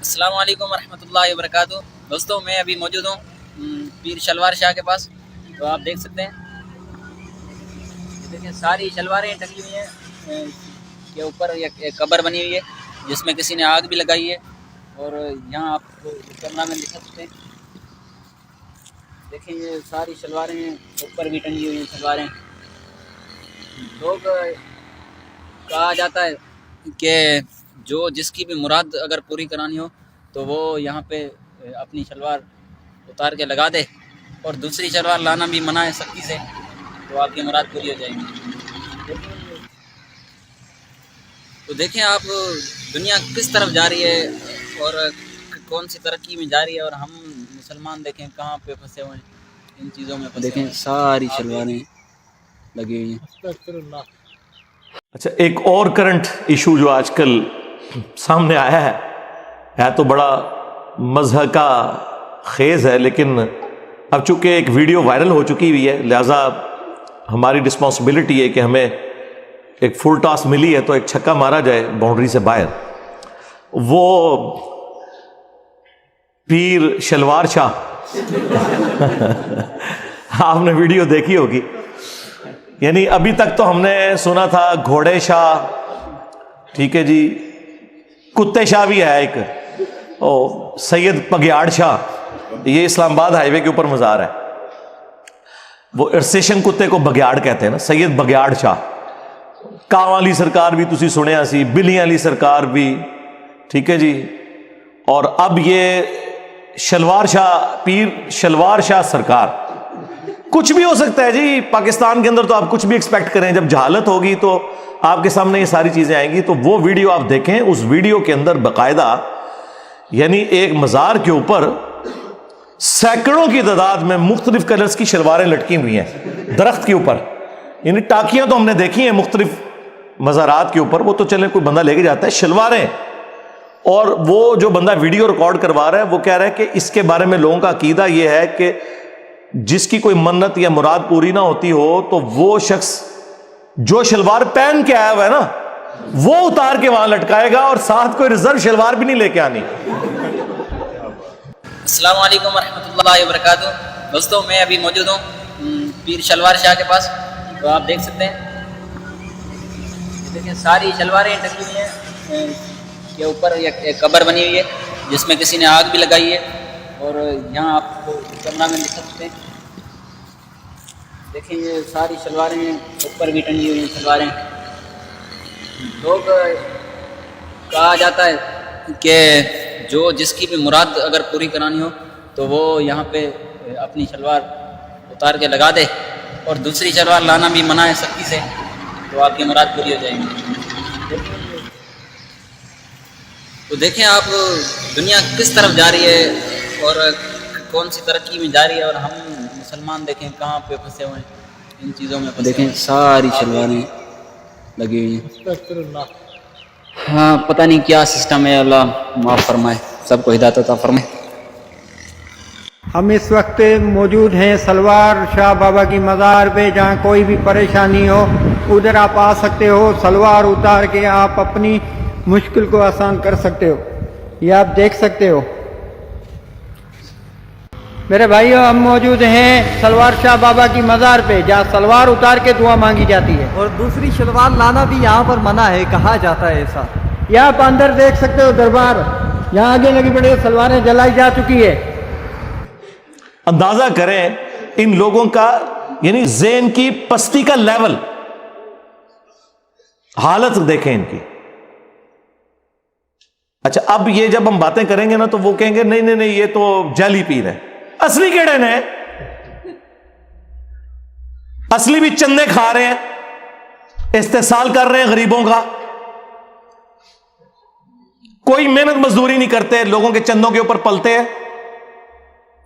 السلام علیکم ورحمۃ اللہ وبرکاتہ۔ دوستوں میں ابھی موجود ہوں پیر شلوار شاہ کے پاس، تو آپ دیکھ سکتے ہیں، دیکھیں ساری شلواریں ٹنگی ہوئی ہیں کے اوپر ایک قبر بنی ہوئی ہے جس میں کسی نے آگ بھی لگائی ہے، اور یہاں آپ کو کیمرہ میں دکھا سکتے ہیں، دیکھیں یہ ساری شلواریں اوپر بھی ٹنگی ہوئی ہیں شلواریں۔ لوگ کہا جاتا ہے کہ جو جس کی بھی مراد اگر پوری کرانی ہو تو وہ یہاں پہ اپنی شلوار اتار کے لگا دے، اور دوسری شلوار لانا بھی منع ہے سختی سے، تو آپ کی مراد پوری ہو جائے گی۔ تو دیکھیں آپ دنیا کس طرف جا رہی ہے اور کون سی ترقی میں جا رہی ہے، اور ہم مسلمان دیکھیں کہاں پہ پھنسے ہوئے ہیں ان چیزوں میں۔ دیکھیں ساری شلواریں لگی ہوئی ہیں۔ اچھا، ایک اور کرنٹ ایشو جو آج کل سامنے آیا ہے تو بڑا مضحکہ خیز ہے، لیکن اب چونکہ ایک ویڈیو وائرل ہو چکی ہوئی ہے، لہٰذا ہماری رسپانسبلٹی ہے کہ ہمیں ایک فل ٹاس ملی ہے تو ایک چھکا مارا جائے باؤنڈری سے باہر۔ وہ پیر شلوار شاہ آپ نے ویڈیو دیکھی ہوگی، یعنی ابھی تک تو ہم نے سنا تھا گھوڑے شاہ، ٹھیک ہے جی، کتے شاہ بھی ہے ایک، سید بگیاڑ شاہ، یہ اسلام آباد ہائی وے کے اوپر مزار ہے، وہ ارسیشن کتے کو بگیاڑ کہتے ہیں نا، سید بگیاڑ شاہ۔ کاں والی سرکار بھی تسی سنیا سی، بلیاں والی سرکار بھی، ٹھیک ہے جی، اور اب یہ شلوار شاہ، پیر شلوار شاہ سرکار۔ کچھ بھی ہو سکتا ہے جی پاکستان کے اندر، تو آپ کچھ بھی ایکسپیکٹ کریں، جب جہالت ہوگی تو آپ کے سامنے یہ ساری چیزیں آئیں گی۔ تو وہ ویڈیو آپ دیکھیں، اس ویڈیو کے اندر باقاعدہ یعنی ایک مزار کے اوپر سینکڑوں کی تعداد میں مختلف کلرز کی شلواریں لٹکی ہوئی ہیں درخت کے اوپر، یعنی ٹاکیاں تو ہم نے دیکھی ہیں مختلف مزارات کے اوپر، وہ تو چلیں کوئی بندہ لے کے جاتا ہے، شلواریں۔ اور وہ جو بندہ ویڈیو ریکارڈ کروا رہا ہے وہ کہہ رہا ہے کہ اس کے بارے میں لوگوں کا عقیدہ یہ ہے کہ جس کی کوئی منت یا مراد پوری نہ ہوتی ہو تو وہ شخص جو شلوار پہن کے آیا ہوا ہے نا وہ اتار کے وہاں لٹکائے گا، اور ساتھ کوئی ریزرو شلوار بھی نہیں لے کے آنی۔ السلام علیکم ورحمۃ اللہ وبرکاتہ۔ دوستوں میں ابھی موجود ہوں پیر شلوار شاہ کے پاس، تو آپ دیکھ سکتے ہیں، دیکھیں ساری شلواریں ٹنگی ہوئی ہیں کے اوپر ایک قبر بنی ہوئی ہے جس میں کسی نے آگ بھی لگائی ہے، اور یہاں آپ کو کیمرہ میں دکھا سکتے ہیں، دیکھیں یہ ساری شلواریں اوپر بھی ٹنگی ہوئی ہیں شلواریں۔ لوگ کہا جاتا ہے کہ جو جس کی بھی مراد اگر پوری کرانی ہو تو وہ یہاں پہ اپنی شلوار اتار کے لگا دے، اور دوسری شلوار لانا بھی منع ہے سختی سے، تو آپ کی مراد پوری ہو جائے گی۔ تو دیکھیں آپ دنیا کس طرف جا رہی ہے اور کون سی ترقی میں جا رہی ہے، اور ہم مسلمان دیکھیں کہاں پہ پھنسے ہوئے ہیں ان چیزوں میں۔ دیکھیں ساری شلواریں لگی ہوئی ہیں۔ ہاں پتہ نہیں کیا سسٹم ہے، اللہ معاف فرمائے، سب کو ہدایت عطا فرمائے۔ ہم اس وقت موجود ہیں سلوار شاہ بابا کی مزار پہ، جہاں کوئی بھی پریشانی ہو ادھر آپ آ سکتے ہو، سلوار اتار کے آپ اپنی مشکل کو آسان کر سکتے ہو۔ یہ آپ دیکھ سکتے ہو میرے بھائیو، ہم موجود ہیں سلوار شاہ بابا کی مزار پہ، جہاں سلوار اتار کے دعا مانگی جاتی ہے، اور دوسری شلوار لانا بھی یہاں پر منع ہے، کہا جاتا ہے ایسا۔ یہ آپ اندر دیکھ سکتے ہو دربار، یہاں آگے لگی پڑی سلواریں جلائی جا چکی ہے۔ اندازہ کریں ان لوگوں کا، یعنی ذہن کی پستی کا لیول، حالت دیکھیں ان کی۔ اچھا، اب یہ جب ہم باتیں کریں گے نا تو وہ کہیں گے نہیں نہیں نہیں یہ تو جعلی پیر ہے۔ اصلی کیڑے نے؟ اصلی بھی چندے کھا رہے ہیں، استحصال کر رہے ہیں غریبوں کا، کوئی محنت مزدوری نہیں کرتے، لوگوں کے چندوں کے اوپر پلتے ہیں۔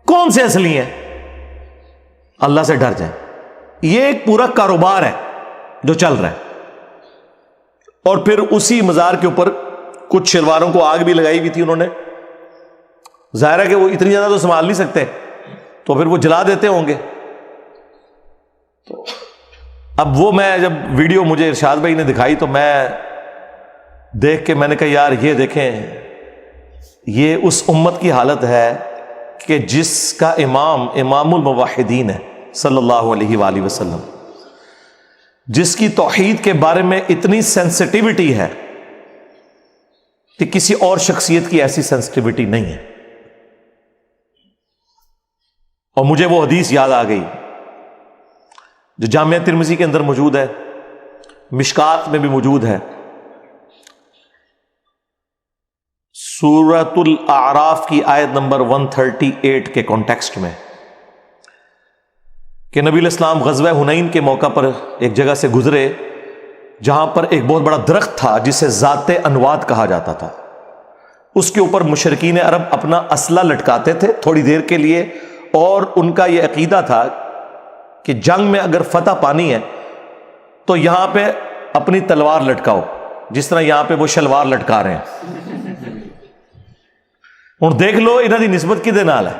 کون سے اصلی ہیں؟ اللہ سے ڈر جائیں۔ یہ ایک پورا کاروبار ہے جو چل رہا ہے، اور پھر اسی مزار کے اوپر کچھ شلواروں کو آگ بھی لگائی ہوئی تھی انہوں نے۔ ظاہر ہے کہ وہ اتنی زیادہ تو سنبھال نہیں سکتے، تو پھر وہ جلا دیتے ہوں گے۔ تو اب وہ میں جب ویڈیو مجھے ارشاد بھائی نے دکھائی تو میں دیکھ کے میں نے کہا یار یہ دیکھیں یہ اس امت کی حالت ہے کہ جس کا امام الموحدین ہے صلی اللہ علیہ وآلہ وسلم، جس کی توحید کے بارے میں اتنی سینسٹیوٹی ہے کہ کسی اور شخصیت کی ایسی سینسٹیوٹی نہیں ہے. اور مجھے وہ حدیث یاد آ گئی جو جامعہ ترمذی کے اندر موجود ہے، مشکات میں بھی موجود ہے، سورۃ الاعراف کی آیت نمبر 138 کے کانٹیکسٹ میں، کہ نبی علیہ السلام غزوہ حنین کے موقع پر ایک جگہ سے گزرے جہاں پر ایک بہت بڑا درخت تھا جسے ذات انواد کہا جاتا تھا. اس کے اوپر مشرکین عرب اپنا اسلحہ لٹکاتے تھے تھوڑی دیر کے لیے، اور ان کا یہ عقیدہ تھا کہ جنگ میں اگر فتح پانی ہے تو یہاں پہ اپنی تلوار لٹکاؤ، جس طرح یہاں پہ وہ شلوار لٹکا رہے ہیں. ہوں دیکھ لو انہاں دی نسبت کدے نال ہے.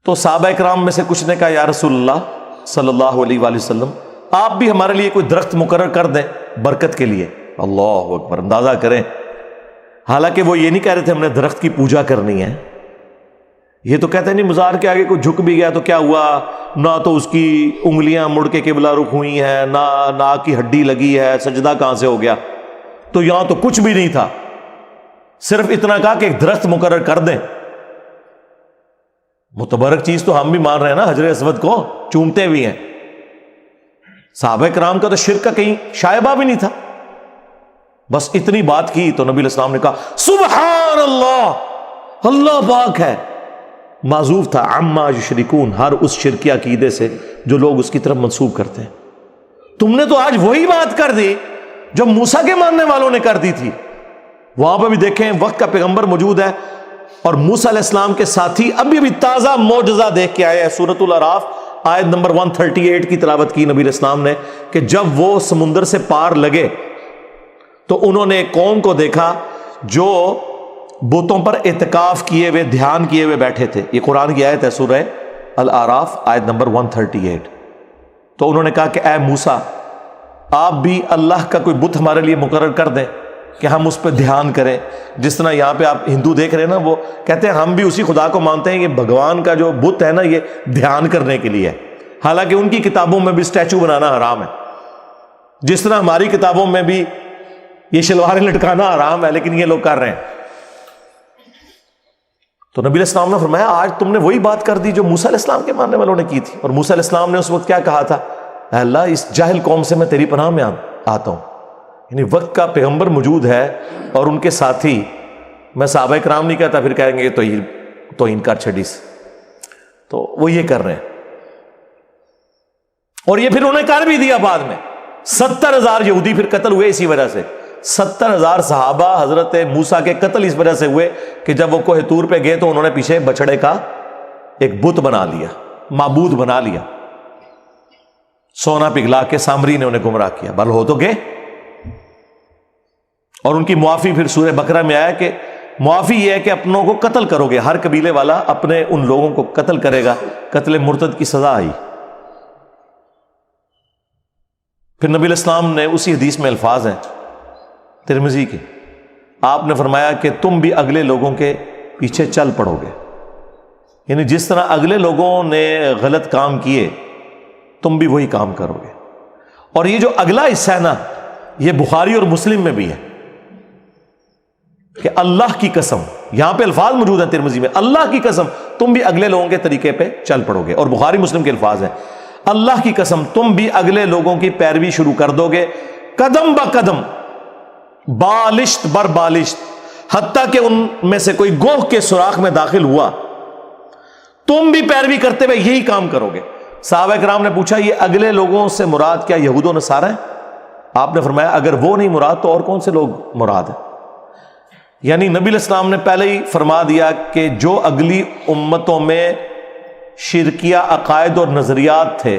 تو صحابہ کرام میں سے کچھ نے کہا یا رسول اللہ صلی اللہ علیہ وآلہ وسلم، آپ بھی ہمارے لیے کوئی درخت مقرر کر دیں برکت کے لیے. اللہ اکبر، اندازہ کریں، حالانکہ وہ یہ نہیں کہہ رہے تھے ہم نے درخت کی پوجا کرنی ہے. یہ تو کہتے ہیں نہیں مزار کے آگے کوئی جھک بھی گیا تو کیا ہوا، نہ تو اس کی انگلیاں مڑ کے قبلہ رخ ہوئی ہیں، نہ ناک کی ہڈی لگی ہے، سجدہ کہاں سے ہو گیا. تو یہاں تو کچھ بھی نہیں تھا، صرف اتنا کہا کہ ایک درخت مقرر کر دیں. متبرک چیز تو ہم بھی مان رہے ہیں نا، حجر اسود کو چومتے بھی ہیں. صحابہ کرام کا تو شرک کا کہیں شائبہ بھی نہیں تھا. بس اتنی بات کی تو نبی علیہ السلام نے کہا سبحان اللہ، اللہ پاک ہے. معذوف تھا عما یشرکون، ہر اس شرکی عقیدے سے جو لوگ اس کی طرف منسوب کرتے ہیں. تم نے تو آج وہی بات کر دی جو موسیٰ کے ماننے والوں نے کر دی تھی. وہاں پہ بھی دیکھیں وقت کا پیغمبر موجود ہے، اور موسیٰ علیہ السلام کے ساتھی ابھی تازہ معجزہ دیکھ کے آئے ہیں. سورۃ الاعراف آیت نمبر 138 کی تلاوت کی نبی علیہ السلام نے کہ جب وہ سمندر سے پار لگے تو انہوں نے ایک قوم کو دیکھا جو بتوں پر اعتکاف کیے ہوئے، دھیان کیے ہوئے بیٹھے تھے. یہ قرآن کی آیت ہے، سورہ الاعراف آیت نمبر 138. تو انہوں نے کہا کہ اے موسیٰ، آپ بھی اللہ کا کوئی بت ہمارے لیے مقرر کر دیں کہ ہم اس پہ دھیان کریں. جس طرح یہاں پہ آپ ہندو دیکھ رہے ہیں نا، وہ کہتے ہیں ہم بھی اسی خدا کو مانتے ہیں. یہ بھگوان کا جو بت ہے نا، یہ دھیان کرنے کے لیے ہے. حالانکہ ان کی کتابوں میں بھی اسٹیچو بنانا حرام ہے، جس طرح ہماری کتابوں میں بھی یہ شلواریں لٹکانا حرام ہے، لیکن یہ لوگ کر رہے ہیں. تو نبی علیہ السلام نے فرمایا آج تم نے وہی بات کر دی جو موسیٰ علیہ السلام کے ماننے والوں نے کی تھی. اور موسیٰ علیہ السلام نے اس وقت کیا کہا تھا، اے اللہ اس جاہل قوم سے میں تیری پناہ میں آتا ہوں. یعنی وقت کا پیغمبر موجود ہے اور ان کے ساتھی، میں صحابہ کرام نہیں کہتا، پھر کہیں گے توہین کر چھڑی سے، تو وہ یہ کر رہے ہیں. اور یہ پھر انہوں نے کر بھی دیا. بعد میں 70,000 یہودی پھر قتل ہوئے اسی وجہ سے. 70,000 صحابہ حضرت موسیٰ کے قتل اس وجہ سے ہوئے کہ جب وہ کوہ طور پہ گئے تو انہوں نے پیچھے بچڑے کا ایک بت بنا لیا، معبود بنا لیا. سونا پگھلا کے سامری نے انہیں گمراہ کیا. بل ہو تو گئے. اور ان کی معافی پھر سورہ بقرہ میں آیا کہ معافی یہ ہے کہ اپنوں کو قتل کرو گے، ہر قبیلے والا اپنے ان لوگوں کو قتل کرے گا. قتل مرتد کی سزا آئی. پھر نبی علیہ السلام نے اسی حدیث میں الفاظ ہیں ترمذی کے، آپ نے فرمایا کہ تم بھی اگلے لوگوں کے پیچھے چل پڑو گے. یعنی جس طرح اگلے لوگوں نے غلط کام کیے تم بھی وہی کام کرو گے. اور یہ جو اگلا حصہ ہے نا، یہ بخاری اور مسلم میں بھی ہے کہ اللہ کی قسم، یہاں پہ الفاظ موجود ہیں ترمذی میں، اللہ کی قسم تم بھی اگلے لوگوں کے طریقے پہ چل پڑو گے. اور بخاری مسلم کے الفاظ ہیں، اللہ کی قسم تم بھی اگلے لوگوں کی پیروی شروع کر دو گے، قدم با قدم، بالشت بر بالشت، حتیٰ کہ ان میں سے کوئی گوہ کے سوراخ میں داخل ہوا تم بھی پیروی کرتے ہوئے یہی کام کرو گے. صحابہ کرام نے پوچھا یہ اگلے لوگوں سے مراد کیا یہود و نصارہ ہیں؟ آپ نے فرمایا اگر وہ نہیں مراد تو اور کون سے لوگ مراد ہیں؟ یعنی نبی علیہ السلام نے پہلے ہی فرما دیا کہ جو اگلی امتوں میں شرکیہ عقائد اور نظریات تھے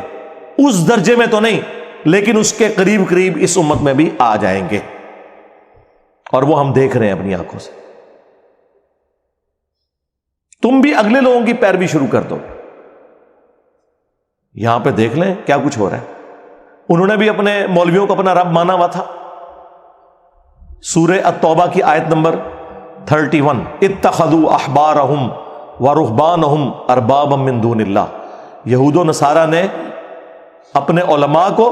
اس درجے میں تو نہیں، لیکن اس کے قریب قریب اس امت میں بھی آ جائیں گے. اور وہ ہم دیکھ رہے ہیں اپنی آنکھوں سے. تم بھی اگلے لوگوں کی پیروی شروع کر دو. یہاں پہ دیکھ لیں کیا کچھ ہو رہا ہے. انہوں نے بھی اپنے مولویوں کو اپنا رب مانا ہوا تھا. سورہ التوبہ کی آیت نمبر 31، اتخذوا احبارہم ورہبانہم اربابا من دون اللہ، یہود و نصارہ نے اپنے علماء کو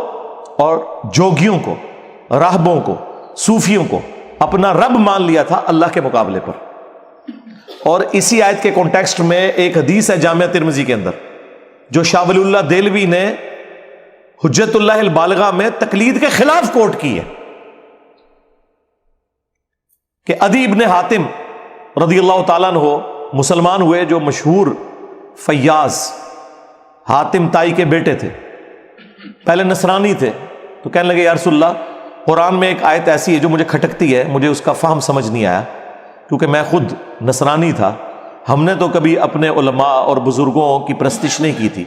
اور جوگیوں کو، راہبوں کو، صوفیوں کو اپنا رب مان لیا تھا اللہ کے مقابلے پر۔ اور اسی آیت کے کانٹیکسٹ میں ایک حدیث ہے جامعہ ترمذی کے اندر جو شاہ ولی اللہ دہلوی نے حجت اللہ البالغہ میں تقلید کے خلاف کوٹ کی ہے، کہ عدی ابن حاتم رضی اللہ تعالیٰ عنہ مسلمان ہوئے، جو مشہور فیاض حاتم تائی کے بیٹے تھے، پہلے نصرانی تھے، تو کہنے لگے یا رسول اللہ قرآن میں ایک آیت ایسی ہے جو مجھے کھٹکتی ہے، مجھے اس کا فہم سمجھ نہیں آیا، کیونکہ میں خود نصرانی تھا، ہم نے تو کبھی اپنے علماء اور بزرگوں کی پرستش نہیں کی تھی۔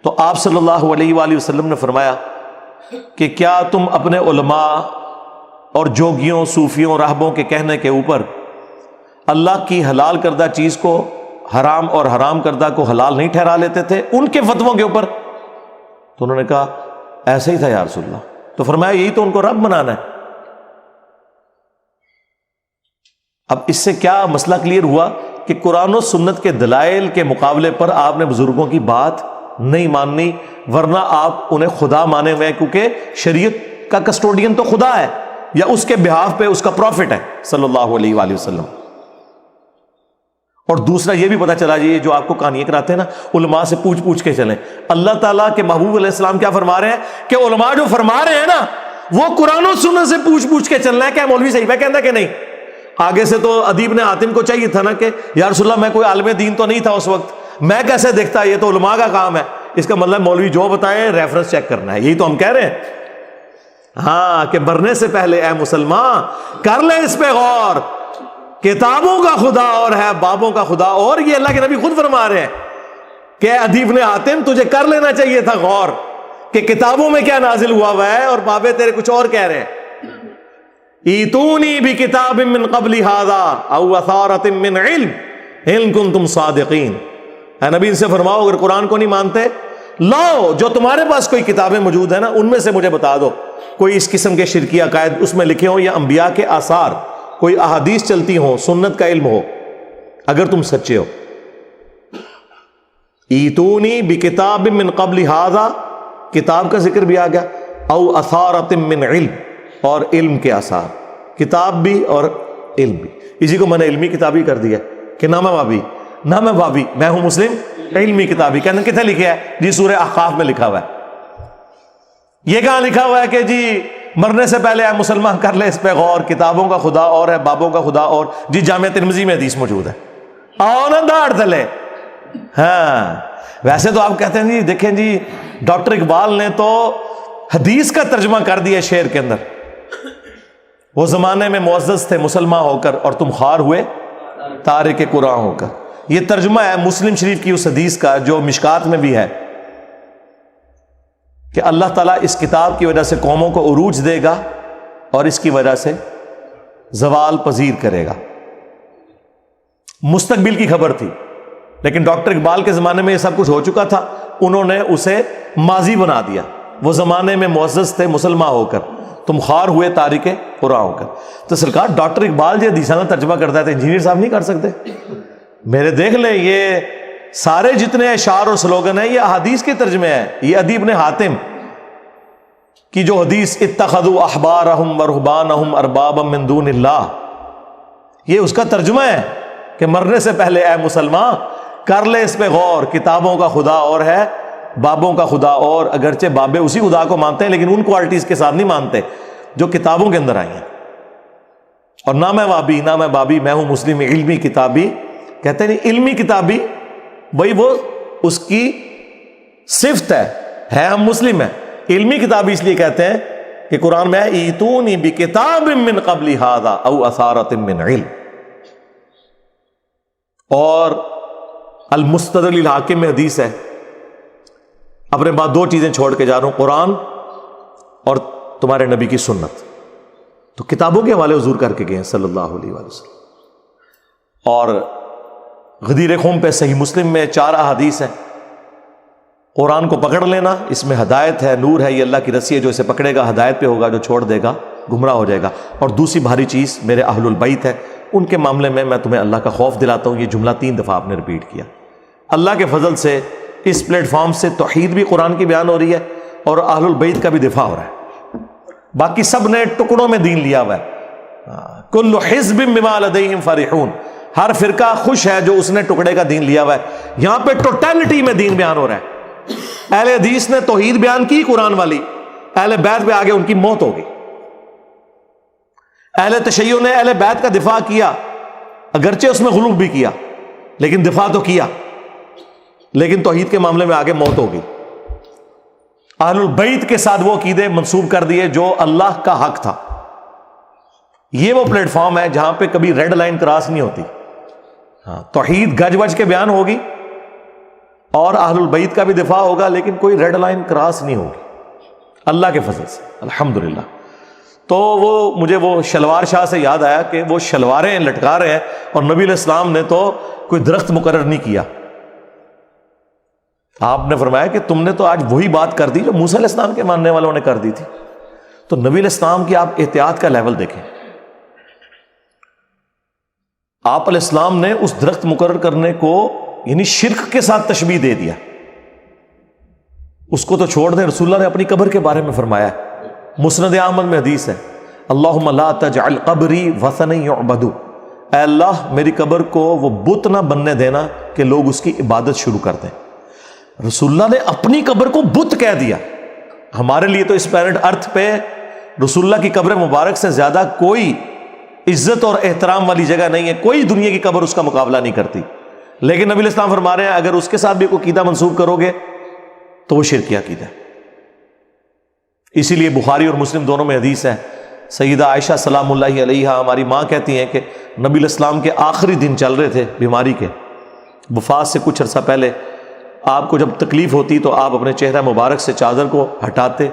تو آپ صلی اللہ علیہ وآلہ وسلم نے فرمایا کہ کیا تم اپنے علماء اور جوگیوں، صوفیوں، راہبوں کے کہنے کے اوپر اللہ کی حلال کردہ چیز کو حرام اور حرام کردہ کو حلال نہیں ٹھہرا لیتے تھے ان کے فتووں کے اوپر؟ تو انہوں نے کہا ایسا ہی تھا یا رسول اللہ۔ تو فرمایا یہی تو ان کو رب بنانا ہے۔ اب اس سے کیا مسئلہ کلیئر ہوا کہ قرآن و سنت کے دلائل کے مقابلے پر آپ نے بزرگوں کی بات نہیں ماننی، ورنہ آپ انہیں خدا مانے ہوئے ہیں، کیونکہ شریعت کا کسٹوڈین تو خدا ہے، یا اس کے بہاف پہ اس کا پروفٹ ہے صلی اللہ علیہ وآلہ وسلم۔ اور دوسرا یہ بھی پتا چلا جی جو آپ کو کہانیاں کراتے ہیں نا، علماء سے پوچھ پوچھ کے چلیں۔ اللہ تعالیٰ کے محبوب علیہ السلام کیا فرما رہے ہیں کہ علماء جو فرما رہے ہیں نا وہ قرآن و سنت سے پوچھ پوچھ کے چلنا ہے۔ کیا مولوی صحیح ہے کہنا کہ نہیں؟ آگے سے تو عدی ابن حاتم کو چاہیے تھا نا کہ یا رسول اللہ میں کوئی عالم دین تو نہیں تھا اس وقت، میں کیسے دیکھتا، یہ تو علماء کا کام ہے۔ اس کا مطلب مولوی جو بتائیں ریفرنس چیک کرنا ہے، یہی تو ہم کہہ رہے ہیں۔ ہاں کہ مرنے سے پہلے اے مسلمان کر لے اس پہ غور، کتابوں کا خدا اور ہے بابوں کا خدا اور۔ یہ اللہ کے نبی خود فرما رہے ہیں کہ عدی ابن حاتم تجھے کر لینا چاہیے تھا غور کہ کتابوں میں کیا نازل ہوا ہے اور بابے تیرے کچھ اور کہہ رہے ہیں۔ ایتونی بکتاب من قبل ھذا او اثارۃ من علم ان کنتم صادقین۔ اے نبی ان سے فرماؤ اگر قرآن کو نہیں مانتے لاؤ جو تمہارے پاس کوئی کتابیں موجود ہیں نا ان میں سے مجھے بتا دو، کوئی اس قسم کے شرکی عقائد اس میں لکھے ہوں یا انبیاء کے آثار، کوئی احادیث چلتی ہوں، سنت کا علم ہو، اگر تم سچے ہو۔ ایتونی بکتاب من قبل ھذا، کتاب کا ذکر بھی آ گیا، او اثارۃ من علم، اور علم کے آثار، کتاب بھی اور علم بھی۔ اسی کو میں نے علمی کتابی کر دیا کہ نہ میں بابی نہ میں بابی، میں ہوں مسلم علمی کتابی۔ کہنے کتنے لکھا ہے جی؟ سورہ احقاف میں لکھا ہوا ہے۔ یہ کہاں لکھا ہوا ہے کہ جی مرنے سے پہلے اے مسلمان کر لے اس پہ غور، کتابوں کا خدا اور ہے بابوں کا خدا اور؟ جی جامعہ ترمذی میں حدیث موجود ہے، آؤ نا داڑھ تلے۔ ہاں ویسے تو آپ کہتے ہیں جی دیکھیں جی ڈاکٹر اقبال نے تو حدیث کا ترجمہ کر دیا شعر کے اندر، وہ زمانے میں معزز تھے مسلمان ہو کر اور تم خوار ہوئے تارک قرآن ہو کر۔ یہ ترجمہ ہے مسلم شریف کی اس حدیث کا جو مشکات میں بھی ہے کہ اللہ تعالیٰ اس کتاب کی وجہ سے قوموں کو عروج دے گا اور اس کی وجہ سے زوال پذیر کرے گا۔ مستقبل کی خبر تھی، لیکن ڈاکٹر اقبال کے زمانے میں یہ سب کچھ ہو چکا تھا، انہوں نے اسے ماضی بنا دیا۔ وہ زمانے میں معزز تھے مسلمان ہو کر، تم خوار ہوئے تارک قرآن ہو کر۔ تو سرکار ڈاکٹر اقبال جو حدیثاں ترجمہ کرتا ہے تو انجینئر صاحب نہیں کر سکتے؟ میرے دیکھ لیں یہ سارے جتنے اشعار اور سلوگن ہیں یہ احادیث کے ترجمے ہیں۔ یہ عدی ابن حاتم کی جو حدیث اتخذوا احبارہم ورہبانہم اربابا من دون اللہ، یہ اس کا ترجمہ ہے کہ مرنے سے پہلے اے مسلمان کر لے اس پہ غور، کتابوں کا خدا اور ہے بابوں کا خدا اور۔ اگرچہ بابے اسی خدا کو مانتے ہیں لیکن ان کوالٹیز کے ساتھ نہیں مانتے جو کتابوں کے اندر آئی ہیں۔ اور نہ میں وابی نہ میں بابی، میں ہوں مسلم علمی کتابی۔ کہتے ہیں علمی کتابی بھائی وہ اس کی صفت ہے ہم مسلم ہیں۔ علمی کتابی اس لیے کہتے ہیں کہ قرآن میں ہے ایتونی بکتاب من قبل ھذا او اثارۃ من علم۔ اور المستدرک للحاکم میں حدیث ہے، اپنے بعد دو چیزیں چھوڑ کے جا رہا ہوں، قرآن اور تمہارے نبی کی سنت۔ تو کتابوں کے حوالے حضور کر کے گئے ہیں صلی اللہ علیہ وآلہ وسلم۔ اور غدیر خم پہ صحیح مسلم میں 4 احادیث ہیں۔ قرآن کو پکڑ لینا، اس میں ہدایت ہے، نور ہے، یہ اللہ کی رسی ہے، جو اسے پکڑے گا ہدایت پہ ہوگا، جو چھوڑ دے گا گمراہ ہو جائے گا. اور دوسری بھاری چیز میرے اہل البیت ہے, ان کے معاملے میں تمہیں اللہ کا خوف دلاتا ہوں. یہ جملہ 3 دفعہ آپ نے ریپیٹ کیا. اللہ کے فضل سے اس پلیٹ فارم سے توحید بھی قرآن کی بیان ہو رہی ہے اور اہل البیت کا بھی دفاع ہو رہا ہے. باقی سب نے ٹکڑوں میں دین لیا ہوا ہے. کل حزب بما لدیہم فرحون, ہر فرقہ خوش ہے جو اس نے ٹکڑے کا دین لیا ہوا ہے. یہاں پہ ٹوٹیلٹی میں دین بیان ہو رہا ہے. اہل حدیث نے توحید بیان کی قرآن والی, اہل بیت پہ آگے ان کی موت ہوگی. اہل تشیع نے اہل بیت کا دفاع کیا, اگرچہ اس میں غلو بھی کیا لیکن دفاع تو کیا, لیکن توحید کے معاملے میں آگے موت ہوگی. اہل البیت کے ساتھ وہ عقیدے منسوب کر دیے جو اللہ کا حق تھا. یہ وہ پلیٹ فارم ہے جہاں پہ کبھی ریڈ لائن کراس نہیں ہوتی. ہاں, توحید گج وج کے بیان ہوگی اور اہل البیت کا بھی دفاع ہوگا, لیکن کوئی ریڈ لائن کراس نہیں ہوگی اللہ کے فضل سے, الحمدللہ. تو مجھے وہ شلوار شاہ سے یاد آیا کہ وہ شلواریں لٹکا رہے ہیں اور نبی علیہ السلام نے تو کوئی درخت مقرر نہیں کیا. آپ نے فرمایا کہ تم نے تو آج وہی بات کر دی جو موسیٰ علیہ السلام کے ماننے والوں نے کر دی تھی. تو نبی علیہ السلام کی آپ احتیاط کا لیول دیکھیں. آپ علیہ السلام نے اس درخت مقرر کرنے کو یعنی شرک کے ساتھ تشبیہ دے دیا. اس کو تو چھوڑ دیں, رسول اللہ نے اپنی قبر کے بارے میں فرمایا ہے, مسند احمد میں حدیث ہے, اللہم لا تجعل قبری وثنا یعبد, اے اللہ میری قبر کو وہ بت نہ بننے دینا کہ لوگ اس کی عبادت شروع کر دیں. رسول اللہ نے اپنی قبر کو بت کہہ دیا. ہمارے لیے تو اس پلانٹ ارتھ پہ رسول اللہ کی قبر مبارک سے زیادہ کوئی عزت اور احترام والی جگہ نہیں ہے, کوئی دنیا کی قبر اس کا مقابلہ نہیں کرتی. لیکن نبی علیہ السلام فرما رہے ہیں اگر اس کے ساتھ بھی کوئی عقیدہ منسوب کرو گے تو وہ شرکی عقیدہ ہے. اسی لیے بخاری اور مسلم دونوں میں حدیث ہے, سیدہ عائشہ سلام اللہ علیہا ہماری ماں کہتی ہیں کہ نبی علیہ السلام کے آخری دن چل رہے تھے بیماری کے, وفات سے کچھ عرصہ پہلے. آپ کو جب تکلیف ہوتی تو آپ اپنے چہرہ مبارک سے چادر کو ہٹاتے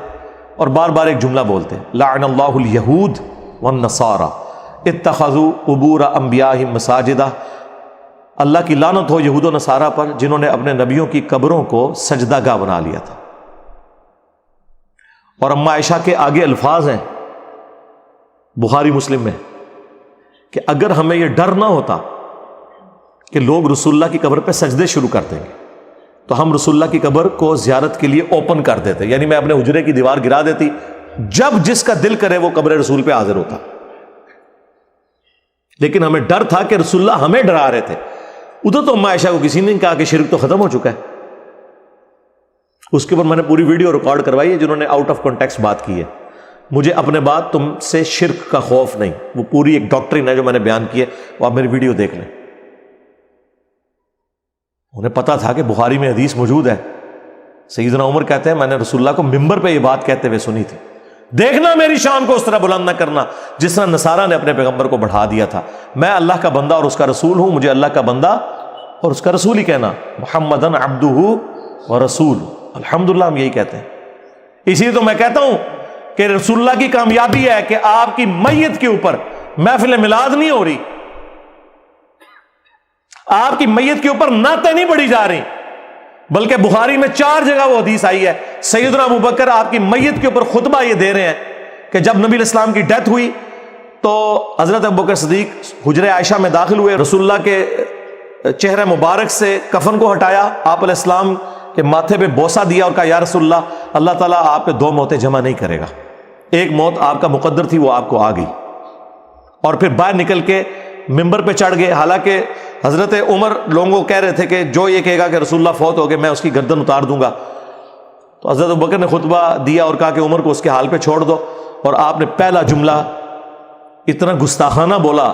اور بار بار ایک جملہ بولتے, لعن اللہ الیہود والنصارى اتخذوا قبور انبیائہم مساجدہ, اللہ کی لعنت ہو یہود و نصارہ پر جنہوں نے اپنے نبیوں کی قبروں کو سجدہ گاہ بنا لیا تھا. اور اما عائشہ کے آگے الفاظ ہیں بخاری مسلم میں کہ اگر ہمیں یہ ڈر نہ ہوتا کہ لوگ رسول اللہ کی قبر پہ سجدے شروع کر دیں گے تو ہم رسول اللہ کی قبر کو زیارت کے لیے اوپن کر دیتے, یعنی میں اپنے حجرے کی دیوار گرا دیتی, جب جس کا دل کرے وہ قبر رسول پہ حاضر ہوتا. لیکن ہمیں ڈر تھا کہ رسول اللہ ہمیں ڈرا رہے تھے. ادھر تو اما عائشہ کو کسی نے کہا کہ شرک تو ختم ہو چکا ہے. اس کے اوپر میں نے پوری ویڈیو ریکارڈ کروائی ہے جنہوں نے آؤٹ آف کانٹیکسٹ بات کی ہے. مجھے اپنے بات تم سے شرک کا خوف نہیں, وہ پوری ایک ڈاکٹرین ہے جو میں نے بیان کی ہے, وہ آپ میری ویڈیو دیکھ لیں. انہیں پتا تھا کہ بخاری میں حدیث موجود ہے, سیدنا عمر کہتے ہیں میں نے رسول اللہ کو ممبر پہ یہ بات کہتے ہوئے سنی تھی, دیکھنا میری شان کو اس طرح بلند نہ کرنا جس طرح نصارہ نے اپنے پیغمبر کو بڑھا دیا تھا. میں اللہ کا بندہ اور اس کا رسول ہوں, مجھے اللہ کا بندہ اور اس کا رسول ہی کہنا, محمدن عبدہ و رسول. الحمدللہ ہم یہی کہتے ہیں. اسی لیے تو میں کہتا ہوں کہ رسول اللہ کی کامیابی ہے کہ آپ کی میت کے اوپر محفل میلاد نہیں ہو رہی, آپ کی میت کے اوپر نعتیں نہیں پڑھی جا رہی, بلکہ بخاری میں 4 جگہ وہ حدیث آئی ہے سیدنا ابوبکر آپ کی میت کے اوپر خطبہ یہ دے رہے ہیں کہ جب نبی علیہ السلام کی ڈیتھ ہوئی تو حضرت ابوبکر صدیق حجرہ عائشہ میں داخل ہوئے, رسول اللہ کے چہرہ مبارک سے کفن کو ہٹایا, آپ علیہ السلام کے ماتھے پہ بوسہ دیا اور کہا یا رسول اللہ, اللہ تعالیٰ آپ پہ 2 موتیں جمع نہیں کرے گا, ایک موت آپ کا مقدر تھی وہ آپ کو آ گئی. اور پھر باہر نکل کے ممبر پہ چڑھ گئے. حالانکہ حضرت عمر لوگوں کو کہہ رہے تھے کہ جو یہ کہے گا کہ رسول اللہ فوت ہو گئے میں اس کی گردن اتار دوں گا, تو حضرت ابوبکر نے خطبہ دیا اور کہا کہ عمر کو اس کے حال پہ چھوڑ دو. اور آپ نے پہلا جملہ اتنا گستاخانہ بولا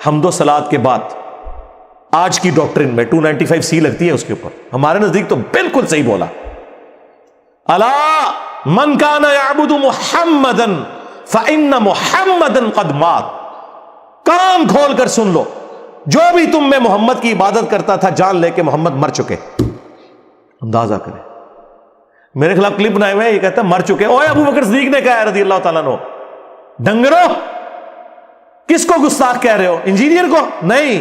حمد و صلات کے بعد, آج کی ڈاکٹرین میں 295 سی لگتی ہے اس کے اوپر, ہمارے نزدیک تو بالکل صحیح بولا, الا من کان یعبد محمدا فان محمدا قد مات. کان کھول کر سن لو, جو بھی تم میں محمد کی عبادت کرتا تھا جان لے کے محمد مر چکے. اندازہ کریں, میرے خلاف کلپ بنائے ہوئے یہ کہتا ہے مر چکے. اوے ابو بکر صدیق نے کہا ہے رضی اللہ تعالیٰ عنہ, ڈنگرو کس کو گستاخ کہہ رہے ہو؟ انجینئر کو نہیں,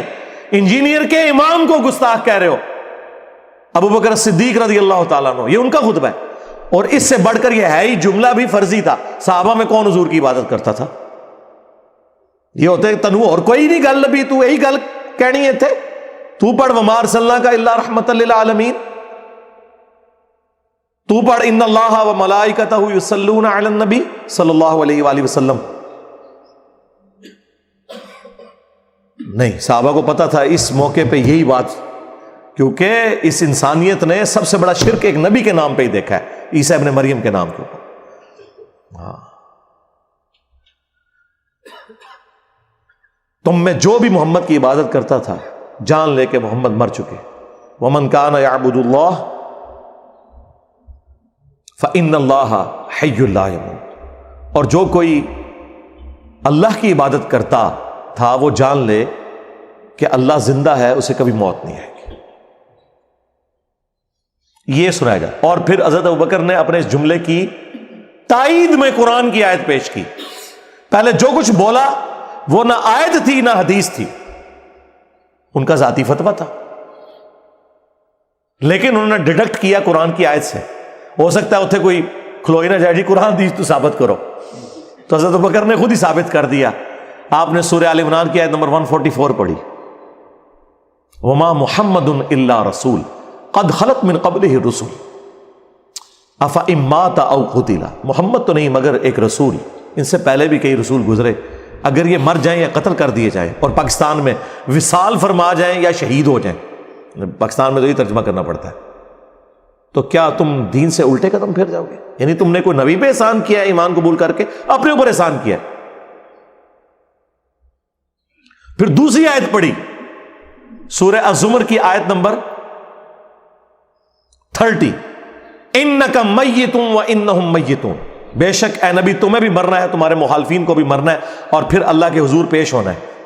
انجینئر کے امام کو گستاخ کہہ رہے ہو. ابو بکر صدیق رضی اللہ تعالیٰ عنہ, یہ ان کا خطبہ ہے. اور اس سے بڑھ کر یہ ہے ہی جملہ بھی فرضی تھا, صحابہ میں کون حضور کی عبادت کرتا تھا؟ یہ ہوتے تنو اور کوئی نہیں گل نبی تو یہی گل کہنی ہے تھے تو پڑھ وما ارسلناک الا رحمۃ للعالمین تو پڑھ ان اللہ و ملائکتہ یصلون علی النبی صلی اللہ علیہ وآلہ وسلم. نہیں، صحابہ کو پتا تھا اس موقع پہ یہی بات، کیونکہ اس انسانیت نے سب سے بڑا شرک ایک نبی کے نام پہ ہی دیکھا ہے، عیسیٰ ابن مریم کے نام کے اوپر. ہاں، تم میں جو بھی محمد کی عبادت کرتا تھا جان لے کے محمد مر چکے. ومن کان یعبد اللہ فإن اللہ حی لا یموت، اور جو کوئی اللہ کی عبادت کرتا تھا وہ جان لے کہ اللہ زندہ ہے، اسے کبھی موت نہیں آئے گی. یہ سنایا جائے. اور پھر حضرت ابوبکر نے اپنے اس جملے کی تائید میں قرآن کی آیت پیش کی. پہلے جو کچھ بولا وہ نہ آیت تھی نہ حدیث تھی، ان کا ذاتی فتویٰ تھا، لیکن انہوں نے ڈیڈکٹ کیا قرآن کی آیت سے. ہو سکتا ہے اتنے کوئی کھلوئی نہ جائے جی قرآن حدیث تو ثابت کرو، تو حضرت ابوبکر نے خود ہی ثابت کر دیا. آپ نے سورہ آل عمران کی آیت نمبر 144 پڑھی، وما محمد الا رسول قد خلت من قبلہ الرسل افإن مات او قتل. محمد تو نہیں مگر ایک رسول، ان سے پہلے بھی کئی رسول گزرے، اگر یہ مر جائیں یا قتل کر دیے جائیں اور پاکستان میں وصال فرما جائیں یا شہید ہو جائیں، پاکستان میں تو یہ ترجمہ کرنا پڑتا ہے، تو کیا تم دین سے الٹے قدم پھر جاؤ گے؟ یعنی تم نے کوئی نبی پہ احسان کیا ہے ایمان قبول کر کے، اپنے اوپر احسان کیا ہے. پھر دوسری آیت پڑھی سورہ الزمر کی آیت نمبر 30، انک میت وانہم میتون، بے شک اے نبی تمہیں بھی مرنا ہے، تمہارے مخالفین کو بھی مرنا ہے، اور پھر اللہ کے حضور پیش ہونا ہے.